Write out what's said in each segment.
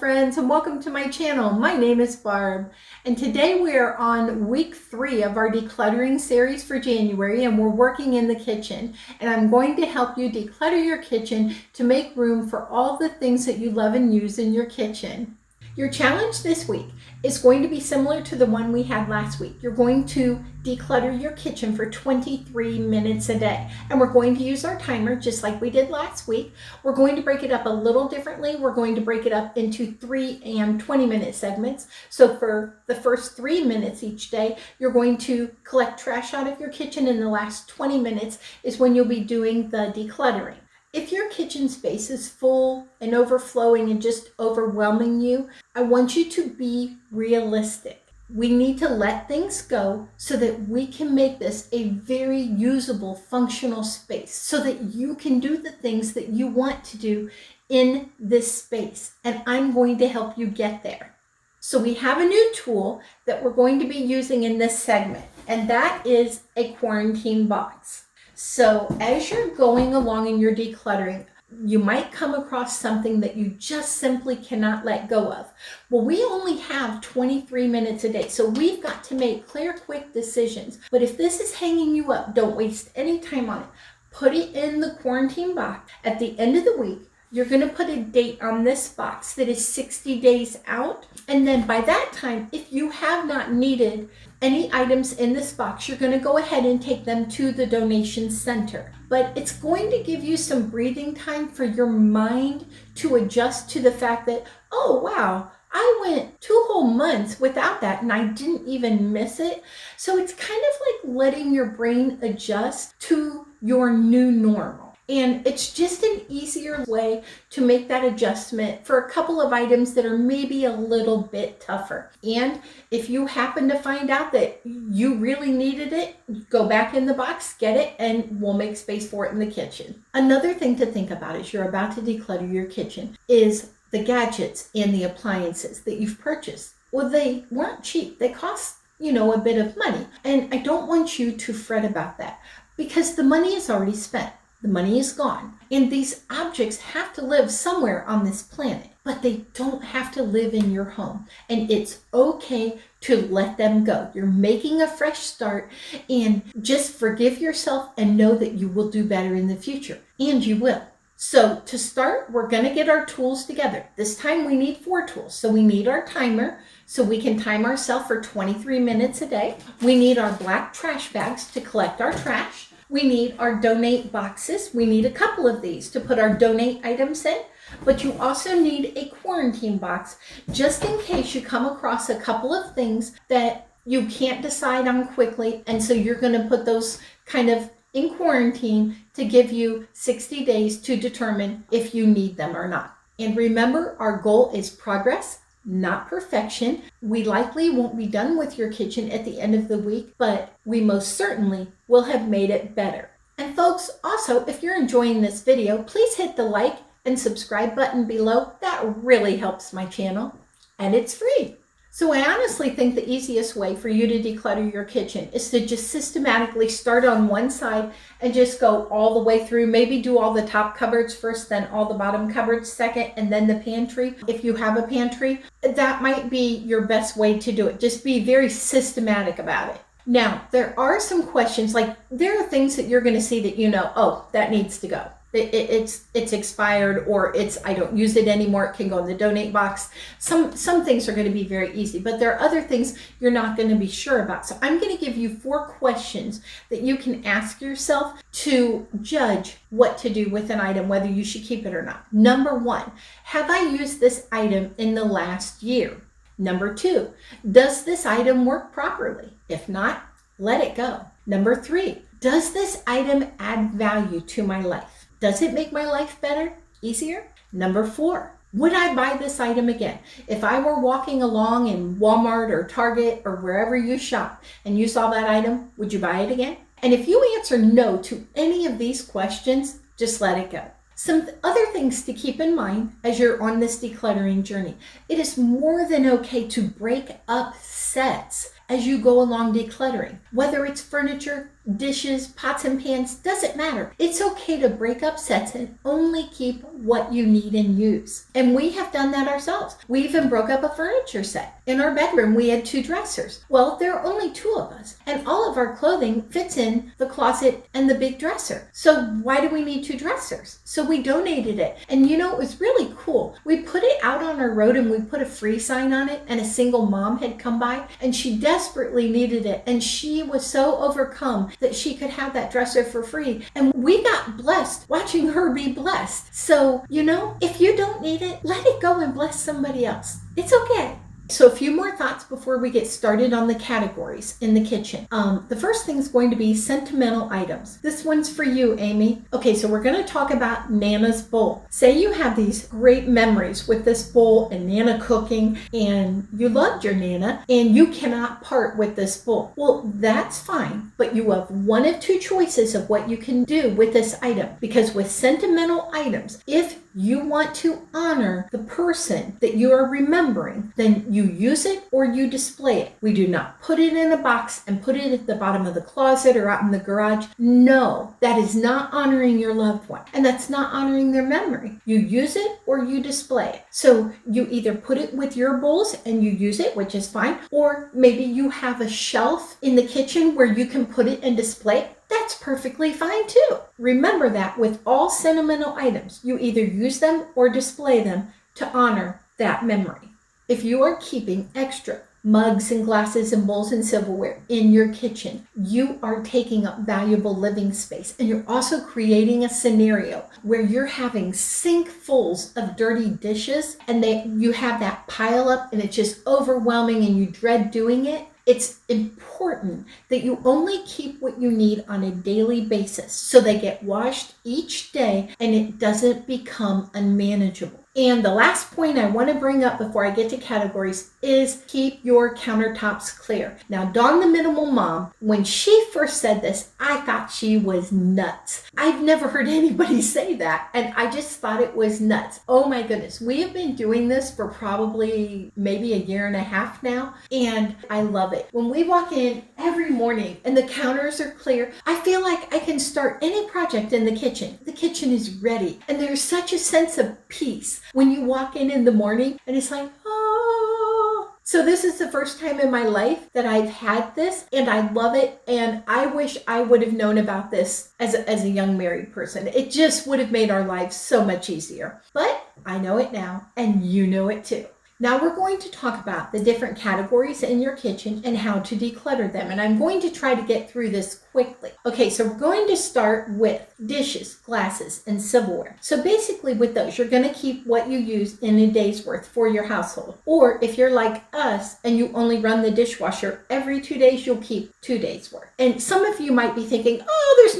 friends, and welcome to my channel. My name is Barb, and today we are on week 3 of our decluttering series for January, and we're working in the kitchen. And I'm going to help you declutter your kitchen to make room for all the things that you love and use in your kitchen. Your challenge this week is going to be similar to the one we had last week. You're going to declutter your kitchen for 23 minutes a day. And we're going to use our timer just like we did last week. We're going to break it up a little differently. We're going to break it up into 3 and 20-minute segments. So for the first 3 minutes each day, you're going to collect trash out of your kitchen, and the last 20 minutes is when you'll be doing the decluttering. If your kitchen space is full and overflowing and just overwhelming you, I want you to be realistic. We need to let things go so that we can make this a very usable, functional space so that you can do the things that you want to do in this space. And I'm going to help you get there. So we have a new tool that we're going to be using in this segment, and that is a quarantine box. So as you're going along in your decluttering, you might come across something that you just simply cannot let go of. Well, we only have 23 minutes a day, so we've got to make clear, quick decisions. But if this is hanging you up, don't waste any time on it. Put it in the quarantine box. At the end of the week, you're going to put a date on this box that is 60 days out. And then by that time, if you have not needed any items in this box, you're going to go ahead and take them to the donation center. But it's going to give you some breathing time for your mind to adjust to the fact that, oh, wow, I went 2 whole months without that and I didn't even miss it. So it's kind of like letting your brain adjust to your new normal. And it's just an easier way to make that adjustment for a couple of items that are maybe a little bit tougher. And if you happen to find out that you really needed it, go back in the box, get it, and we'll make space for it in the kitchen. Another thing to think about as you're about to declutter your kitchen is the gadgets and the appliances that you've purchased. Well, they weren't cheap. They cost, a bit of money. And I don't want you to fret about that because the money is already spent. The money is gone. And these objects have to live somewhere on this planet, but they don't have to live in your home. And it's okay to let them go. You're making a fresh start, and just forgive yourself and know that you will do better in the future. And you will. So to start, we're going to get our tools together. This time we need 4 tools. So we need our timer so we can time ourselves for 23 minutes a day. We need our black trash bags to collect our trash. We need our donate boxes. We need a couple of these to put our donate items in, but you also need a quarantine box just in case you come across a couple of things that you can't decide on quickly. And so you're going to put those kind of in quarantine to give you 60 days to determine if you need them or not. And remember, our goal is progress, not perfection. We likely won't be done with your kitchen at the end of the week, but we most certainly will have made it better. And folks, also, if you're enjoying this video, please hit the like and subscribe button below. That really helps my channel, and it's free. So I honestly think the easiest way for you to declutter your kitchen is to just systematically start on one side and just go all the way through. Maybe do all the top cupboards first, then all the bottom cupboards second, and then the pantry. If you have a pantry, that might be your best way to do it. Just be very systematic about it. Now, there are some questions, like there are things that you're going to see that oh, that needs to go. It's expired, or I don't use it anymore. It can go in the donate box. Some things are going to be very easy, but there are other things you're not going to be sure about. So I'm going to give you 4 questions that you can ask yourself to judge what to do with an item, whether you should keep it or not. Number 1, have I used this item in the last year? Number 2, does this item work properly? If not, let it go. Number 3, does this item add value to my life? Does it make my life better, easier? Number 4, would I buy this item again? If I were walking along in Walmart or Target or wherever you shop and you saw that item, would you buy it again? And if you answer no to any of these questions, just let it go. Some other things to keep in mind as you're on this decluttering journey. It is more than okay to break up sets as you go along decluttering. Whether it's furniture, dishes, pots and pans, doesn't matter. It's okay to break up sets and only keep what you need and use. And we have done that ourselves. We even broke up a furniture set. In our bedroom, we had 2 dressers. Well, there are only 2 of us, and all of our clothing fits in the closet and the big dresser. So why do we need 2 dressers? So we donated it. And you know, it was really cool. We put it out on our road and we put a free sign on it, and a single mom had come by and she desperately needed it. And she was so overcome that she could have that dresser for free. And we got blessed watching her be blessed. So, you know, if you don't need it, let it go and bless somebody else. It's okay. So a few more thoughts before we get started on the categories in the kitchen. The first thing is going to be sentimental items. This one's for you, Amy. Okay, so we're going to talk about Nana's bowl. Say you have these great memories with this bowl and Nana cooking, and you loved your Nana, and you cannot part with this bowl. Well, that's fine, but you have one of 2 choices of what you can do with this item. Because with sentimental items, if you want to honor the person that you are remembering, then you use it or you display it. We do not put it in a box and put it at the bottom of the closet or out in the garage. No, that is not honoring your loved one, and that's not honoring their memory. You use it or you display it. So you either put it with your bowls and you use it, which is fine, or maybe you have a shelf in the kitchen where you can put it and display it. That's perfectly fine too. Remember that with all sentimental items, you either use them or display them to honor that memory. If you are keeping extra mugs and glasses and bowls and silverware in your kitchen, you are taking up valuable living space, and you're also creating a scenario where you're having sinkfuls of dirty dishes and you have that pile up and it's just overwhelming and you dread doing it. It's important that you only keep what you need on a daily basis so they get washed each day and it doesn't become unmanageable. And the last point I want to bring up before I get to categories is keep your countertops clear. Now, Dawn the Minimal Mom, when she first said this, I thought she was nuts. I've never heard anybody say that, and I just thought it was nuts. Oh my goodness. We have been doing this for probably maybe a year and a half now, and I love it. When we walk in every morning and the counters are clear, I feel like I can start any project in the kitchen. The kitchen is ready, and there's such a sense of peace when you walk in the morning and it's like, oh. So this is the first time in my life that I've had this, and I love it. And I wish I would have known about this as a young married person. It just would have made our lives so much easier. But I know it now, and you know it too. Now we're going to talk about the different categories in your kitchen and how to declutter them. And I'm going to try to get through this quickly. Okay, so we're going to start with dishes, glasses, and silverware. So basically with those, you're going to keep what you use in a day's worth for your household. Or if you're like us and you only run the dishwasher every 2 days, you'll keep 2 days worth. And some of you might be thinking, oh, there's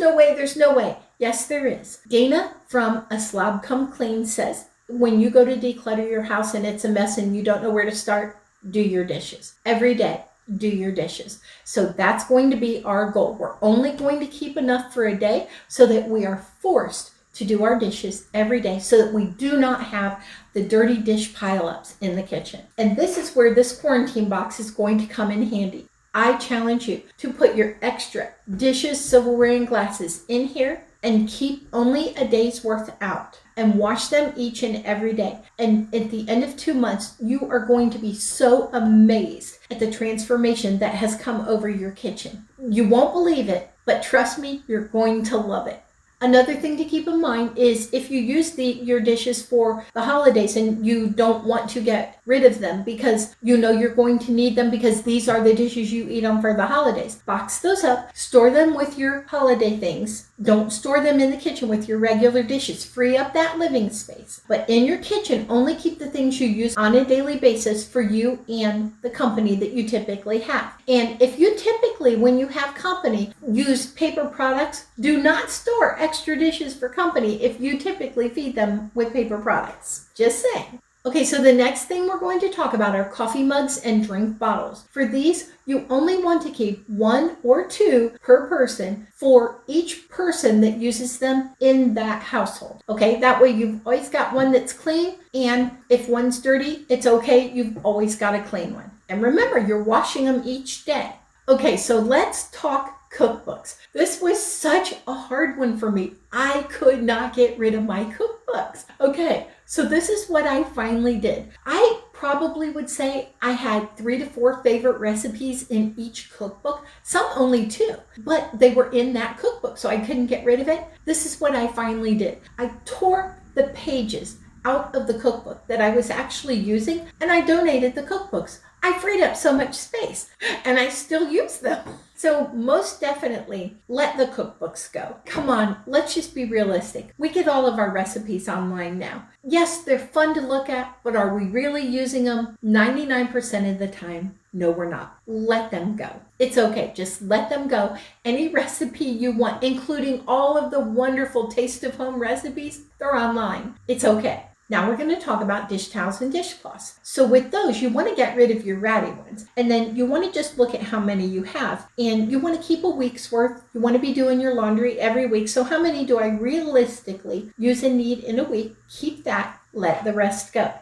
no way. Yes, there is. Dana from A Slob Come Clean says, when you go to declutter your house and it's a mess and you don't know where to start, do your dishes. Every day, do your dishes. So that's going to be our goal. We're only going to keep enough for a day so that we are forced to do our dishes every day so that we do not have the dirty dish pileups in the kitchen. And this is where this quarantine box is going to come in handy. I challenge you to put your extra dishes, silverware, and glasses in here and keep only a day's worth out and wash them each and every day. And at the end of 2 months, you are going to be so amazed at the transformation that has come over your kitchen. You won't believe it, but trust me, you're going to love it. Another thing to keep in mind is if you use your dishes for the holidays and you don't want to get rid of them because you know you're going to need them because these are the dishes you eat on for the holidays, box those up, store them with your holiday things. Don't store them in the kitchen with your regular dishes. Free up that living space. But in your kitchen, only keep the things you use on a daily basis for you and the company that you typically have. And if you typically, when you have company, use paper products, do not store extra dishes for company if you typically feed them with paper products. Just saying. Okay, so the next thing we're going to talk about are coffee mugs and drink bottles. For these, you only want to keep 1 or 2 per person for each person that uses them in that household. Okay, that way you've always got one that's clean, and if one's dirty, it's okay, you've always got a clean one. And remember, you're washing them each day. Okay, so let's talk cookbooks. This was such a hard one for me. I could not get rid of my cookbooks. Okay, so this is what I finally did. I probably would say I had 3 to 4 favorite recipes in each cookbook, some only 2, but they were in that cookbook, so I couldn't get rid of it. This is what I finally did. I tore the pages out of the cookbook that I was actually using, and I donated the cookbooks. I freed up so much space, and I still use them. So most definitely let the cookbooks go. Come on, let's just be realistic. We get all of our recipes online now. Yes, they're fun to look at, but are we really using them? 99% of the time, no, we're not. Let them go. It's okay, just let them go. Any recipe you want, including all of the wonderful Taste of Home recipes, they're online. It's okay. Now we're going to talk about dish towels and dishcloths. So with those, you want to get rid of your ratty ones. And then you want to just look at how many you have. And you want to keep a week's worth. You want to be doing your laundry every week. So how many do I realistically use and need in a week? Keep that. Let the rest go.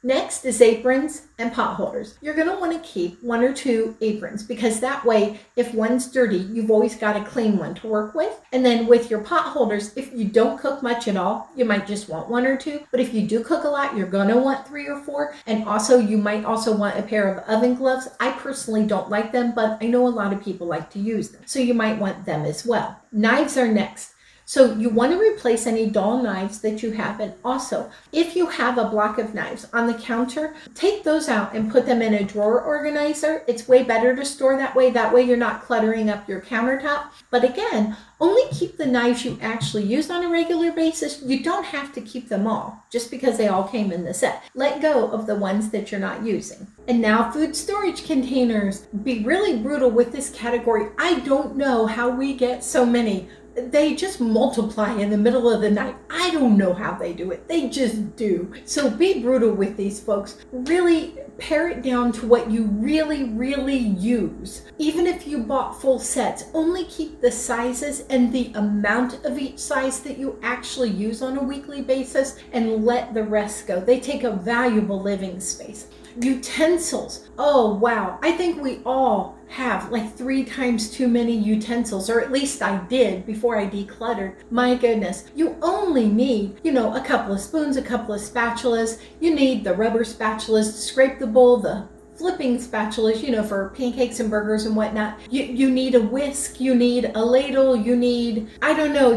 Next is aprons and pot holders. You're going to want to keep 1 or 2 aprons because that way, if one's dirty, you've always got a clean one to work with. And then with your pot holders, if you don't cook much at all, you might just want 1 or 2. But if you do cook a lot, you're going to want 3 or 4. And also, you might also want a pair of oven gloves. I personally don't like them, but I know a lot of people like to use them. So you might want them as well. Knives are next. So you want to replace any dull knives that you have. And also, if you have a block of knives on the counter, take those out and put them in a drawer organizer. It's way better to store that way. That way you're not cluttering up your countertop. But again, only keep the knives you actually use on a regular basis. You don't have to keep them all just because they all came in the set. Let go of the ones that you're not using. And now food storage containers. Be really brutal with this category. I don't know how we get so many. They just multiply in the middle of the night. I don't know how they do it. They just do. So be brutal with these folks. Really pare it down to what you really use. Even if you bought full sets, only keep the sizes and the amount of each size that you actually use on a weekly basis and let the rest go. They take a valuable living space. Utensils. Oh, wow. I think we all have like 3 times too many utensils, or at least I did before I decluttered. My goodness. You only need, a couple of spoons, a couple of spatulas. You need the rubber spatulas to scrape the bowl, the flipping spatulas, for pancakes and burgers and whatnot. You need a whisk, you need a ladle, you need,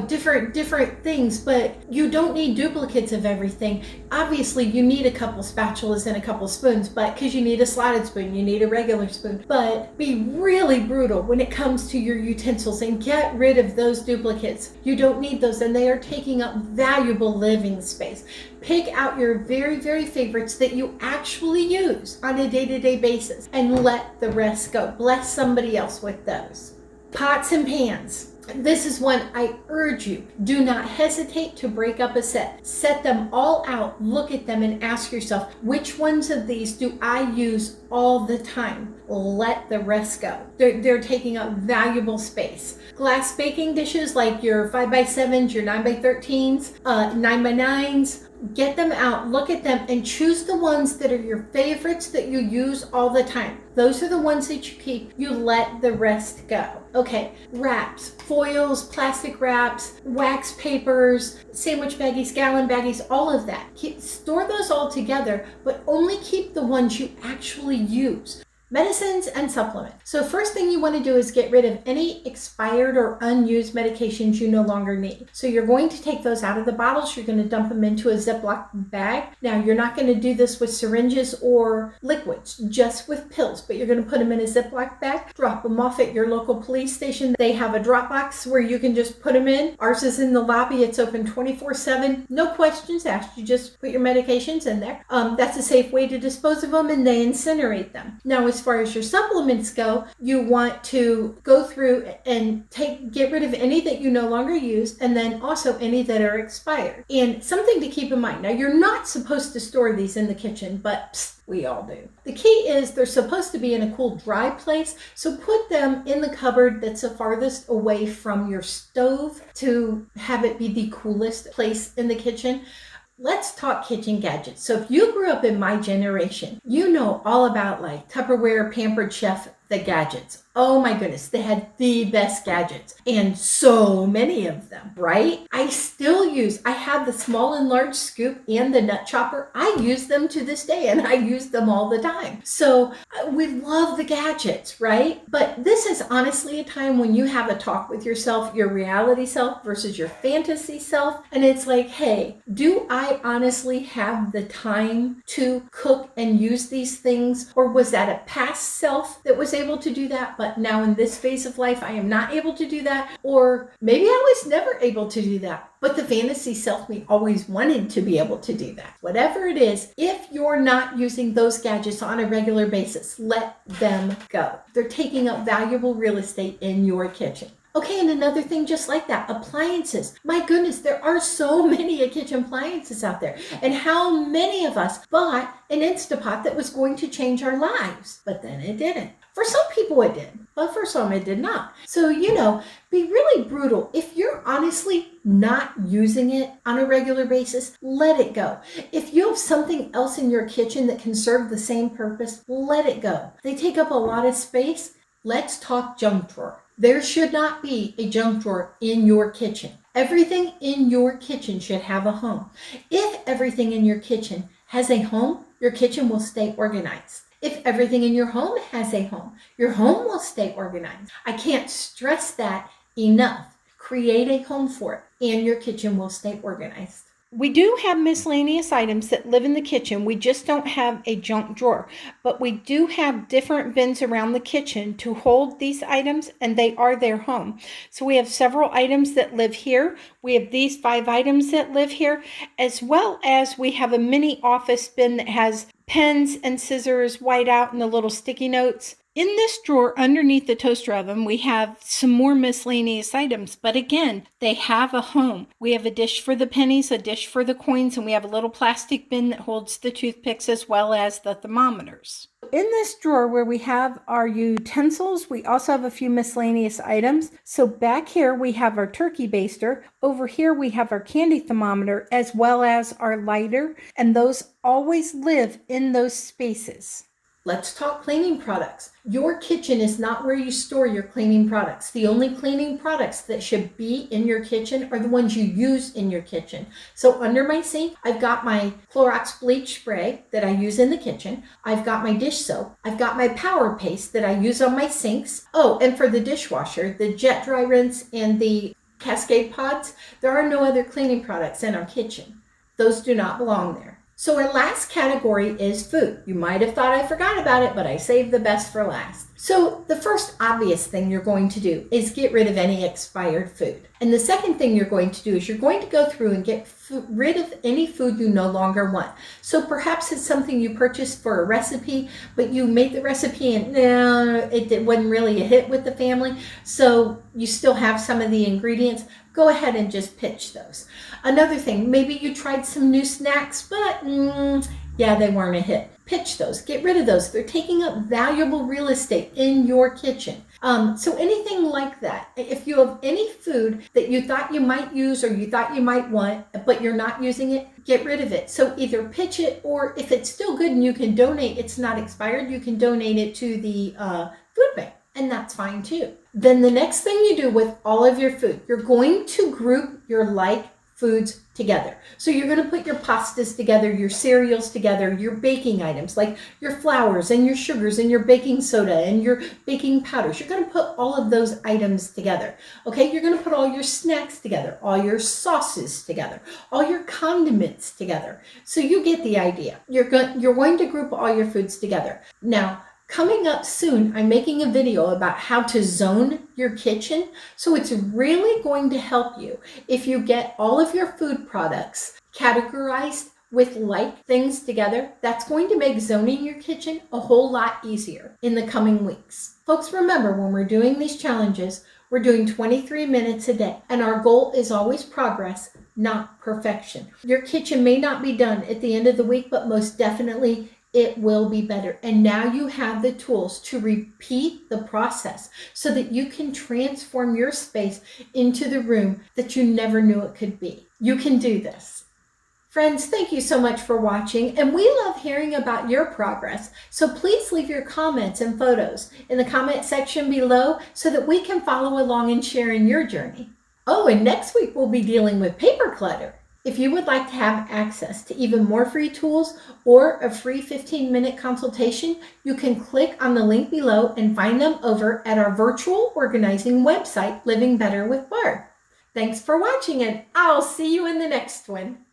different things, but you don't need duplicates of everything. Obviously, you need a couple spatulas and a couple spoons, but because you need a slotted spoon, you need a regular spoon. But be really brutal when it comes to your utensils and get rid of those duplicates. You don't need those, and they are taking up valuable living space. Pick out your very favorites that you actually use on a day-to-day basis and let the rest go. Bless somebody else with those. Pots and pans. This is one I urge you. Do not hesitate to break up a set. Set them all out, look at them, and ask yourself, which ones of these do I use all the time? Let the rest go. They're taking up valuable space. Glass baking dishes like your 5x7s, your 9x13s, 9x9s, get them out, look at them, and choose the ones that are your favorites that you use all the time. Those are the ones that you keep. You let the rest go. Okay, wraps, foils, plastic wraps, wax papers, sandwich baggies, gallon baggies, all of that. Store those all together, but only keep the ones you actually use. Medicines and supplements. So first thing you want to do is get rid of any expired or unused medications you no longer need. So you're going to take those out of the bottles. You're going to dump them into a Ziploc bag. Now you're not going to do this with syringes or liquids, just with pills, but you're going to put them in a Ziploc bag, drop them off at your local police station. They have a drop box where you can just put them in. Ours is in the lobby. It's open 24/7. No questions asked. You just put your medications in there. That's a safe way to dispose of them, and they incinerate them. Now, as far as your supplements go, you want to go through and get rid of any that you no longer use, and then also any that are expired. And something to keep in mind, now you're not supposed to store these in the kitchen, but we all do. The key is they're supposed to be in a cool, dry place, so put them in the cupboard that's the farthest away from your stove to have it be the coolest place in the kitchen. Let's talk kitchen gadgets. So if you grew up in my generation, you know all about like Tupperware, Pampered Chef the gadgets. Oh my goodness, they had the best gadgets and so many of them, right? I have the small and large scoop and the nut chopper. I use them to this day and I use them all the time. So we love the gadgets, right? But this is honestly a time when you have a talk with yourself, your reality self versus your fantasy self. And it's like, hey, do I honestly have the time to cook and use these things? Or was that a past self that was able to do that? But now in this phase of life, I am not able to do that. Or maybe I was never able to do that, but the fantasy self me always wanted to be able to do that. Whatever it is, if you're not using those gadgets on a regular basis, let them go. They're taking up valuable real estate in your kitchen. Okay, and another thing just like that, appliances. My goodness, there are so many kitchen appliances out there. And how many of us bought an Instapot that was going to change our lives? But then it didn't. For some people it did, but for some it did not. So, be really brutal. If you're honestly not using it on a regular basis, let it go. If you have something else in your kitchen that can serve the same purpose, let it go. They take up a lot of space. Let's talk junk drawer. There should not be a junk drawer in your kitchen. Everything in your kitchen should have a home. If everything in your kitchen has a home, your kitchen will stay organized. If everything in your home has a home, your home will stay organized. I can't stress that enough. Create a home for it, and your kitchen will stay organized. We do have miscellaneous items that live in the kitchen. We just don't have a junk drawer, but we do have different bins around the kitchen to hold these items, and they are their home. So we have several items that live here. We have these 5 items that live here, as well as we have a mini office bin that has pens and scissors, whiteout, and the little sticky notes. In this drawer underneath the toaster oven, we have some more miscellaneous items, but again, they have a home. We have a dish for the pennies, a dish for the coins, and we have a little plastic bin that holds the toothpicks as well as the thermometers. In this drawer where we have our utensils, we also have a few miscellaneous items. So back here we have our turkey baster. Over here we have our candy thermometer as well as our lighter, and those always live in those spaces. Let's talk cleaning products. Your kitchen is not where you store your cleaning products. The only cleaning products that should be in your kitchen are the ones you use in your kitchen. So under my sink, I've got my Clorox bleach spray that I use in the kitchen. I've got my dish soap. I've got my power paste that I use on my sinks. Oh, and for the dishwasher, the jet dry rinse and the Cascade pods, there are no other cleaning products in our kitchen. Those do not belong there. So our last category is food. You might have thought I forgot about it, but I saved the best for last. So the first obvious thing you're going to do is get rid of any expired food. And the second thing you're going to do is you're going to go through and get rid of any food you no longer want. So perhaps it's something you purchased for a recipe, but you made the recipe and it wasn't really a hit with the family. So you still have some of the ingredients. Go ahead and just pitch those. Another thing, maybe you tried some new snacks, but they weren't a hit. Pitch those, get rid of those. They're taking up valuable real estate in your kitchen. So anything like that. If you have any food that you thought you might use or you thought you might want, but you're not using it, get rid of it. So either pitch it, or if it's still good and you can donate, it's not expired, you can donate it to the food bank. And that's fine too. Then the next thing you do with all of your food, you're going to group your foods together. So you're going to put your pastas together, your cereals together, your baking items like your flours and your sugars and your baking soda and your baking powders. You're going to put all of those items together. Okay, you're going to put all your snacks together, all your sauces together, all your condiments together. So you get the idea. You're going to group all your foods together. Now, coming up soon, I'm making a video about how to zone your kitchen. So it's really going to help you if you get all of your food products categorized with like things together. That's going to make zoning your kitchen a whole lot easier in the coming weeks. Folks, remember, when we're doing these challenges, we're doing 23 minutes a day, and our goal is always progress, not perfection. Your kitchen may not be done at the end of the week, but most definitely it will be better. And now you have the tools to repeat the process so that you can transform your space into the room that you never knew it could be. You can do this. Friends, thank you so much for watching, and we love hearing about your progress. So please leave your comments and photos in the comment section below so that we can follow along and share in your journey. Oh, and next week we'll be dealing with paper clutter. If you would like to have access to even more free tools or a free 15-minute consultation, you can click on the link below and find them over at our virtual organizing website, Living Better with Barb. Thanks for watching, and I'll see you in the next one.